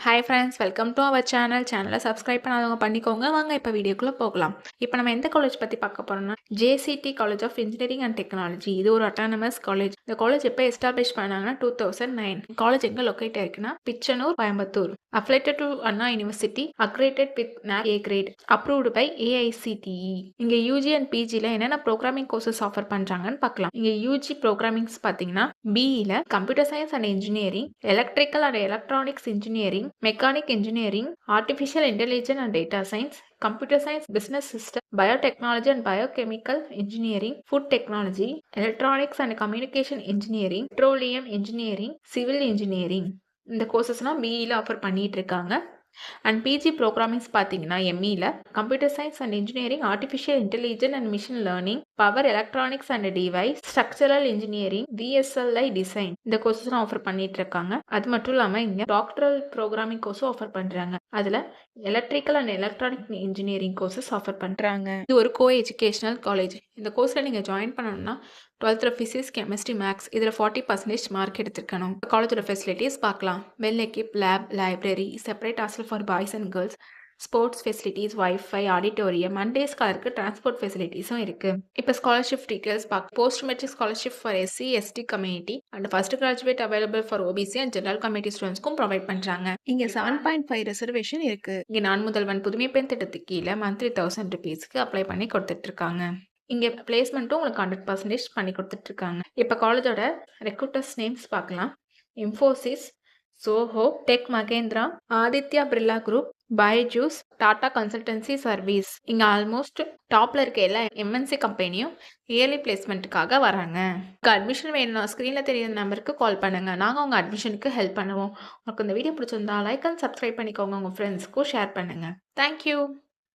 Hi friends, welcome to our channel. சேனலை subscribe பண்ணாதவங்க பண்ணிக்கோங்க. வாங்க இப்போ வீடியோக்குள்ளே போகலாம். இப்போ நம்ம எந்த காலேஜ் பற்றி பார்க்க போகிறோம்னா JCT college of engineering and technology. இது ஒரு அட்டானமஸ் காலேஜ். இந்த காலேஜ் எப்போ எஸ்டாப்ளிஷ் பண்ணாங்கன்னா 2009. காலேஜ் எங்கே லொக்கேட் ஆயிருக்குன்னா Pichanur, Coimbatore. Affiliated to Anna university, accredited with NAC A grade, approved by AICTE. இங்கே யூஜி அண்ட் பிஜியில் என்னென்ன ப்ரோக்ராமிங் கோர்சஸ் ஆஃபர் பண்ணுறாங்கன்னு பார்க்கலாம். இங்கே யூஜி ப்ரோக்ராமிங்ஸ் பார்த்தீங்கன்னா பிஇல computer science and engineering, electrical and electronics engineering, mechanic engineering, artificial intelligence and data science, computer science, business system, biotechnology and biochemical engineering, food technology, electronics and communication engineering, petroleum engineering, civil engineering. இந்த கோர்சஸ்லாம் பிஇல offer பண்ணிட்டு இருக்காங்க. And PG programmings பார்த்தீங்கன்னா எம்இல computer science and engineering, artificial intelligence and machine learning, power electronics and device, structural engineering, VSLI design. இந்த கோர்சஸ்லாம் offer பண்ணிட்டு இருக்காங்க. அது மட்டும் இல்லாமல் இங்கே டாக்டரல் ப்ரோக்ராமிங் கோர்ஸும் ஆஃபர் பண்ணுறாங்க. அதில் electrical and electronic engineering courses offer பண்ணுறாங்க. இது ஒரு கோ எஜுகேஷனல் காலேஜ். இந்த கோர்ஸில் நீங்கள் ஜாயின் பண்ணணும்னா 12th ஃபிசிக்ஸ், கெமிஸ்ட்ரி, மேக்ஸ் இதில் 40% மார்க் எடுத்திருக்கணும். காலேஜோட ஃபெசிலிட்டிஸ் பார்க்கலாம். Well equip lab, library, separate hostel for boys and girls, sports facilities, wifi, auditorium, and day ஸ்காலருக்கு டிரான்ஸ்போர்ட் ஃபெசிலிட்டிஸும் இருக்குது. இப்போ ஸ்காலர்ஷிப் டீட்டெயில்ஸ் பார்க்க. Post matric scholarship for SC, ST community and first graduate available for OBC and general community ஸ்டூடெண்ட்ஸ்க்கும் provide பண்ணுறாங்க. இங்கே 7.5 reservation இருக்குது. இங்கே நான் முதல்வன் புதுமை பெண் திட்டத்துக்கு கீழே மந்த்லி 1000 ருபீஸ்க்கு அப்ளை பண்ணி கொடுத்துட்ருக்காங்க. இங்கே பிளேஸ்மெண்ட்டும் உங்களுக்கு 100% பண்ணி கொடுத்துட்ருக்காங்க. இப்போ காலேஜோட ரெக்ரூட்டர்ஸ் நேம்ஸ் பார்க்கலாம். Infosys, Zoho, Tech Mahindra, Aditya Birla group, Byju's, Tata consultancy service. இங்கே ஆல்மோஸ்ட் டாப்பில் இருக்க எல்லா MNC கம்பெனியும் இயர்லி பிளேஸ்மெண்ட்டுக்காக வராங்க. அட்மிஷன் வேணும்னா ஸ்க்ரீனில் தெரியுற நம்பருக்கு கால் பண்ணுங்கள். நாங்கள் உங்கள் அட்மிஷனுக்கு ஹெல்ப் பண்ணுவோம். உங்களுக்கு இந்த வீடியோ பிடிச்சிருந்தா லைக் அண்ட் சப்ஸ்கிரைப் பண்ணிக்கோங்க. உங்கள் ஃப்ரெண்ட்ஸ்க்கும் ஷேர் பண்ணுங்கள். தேங்க்யூ.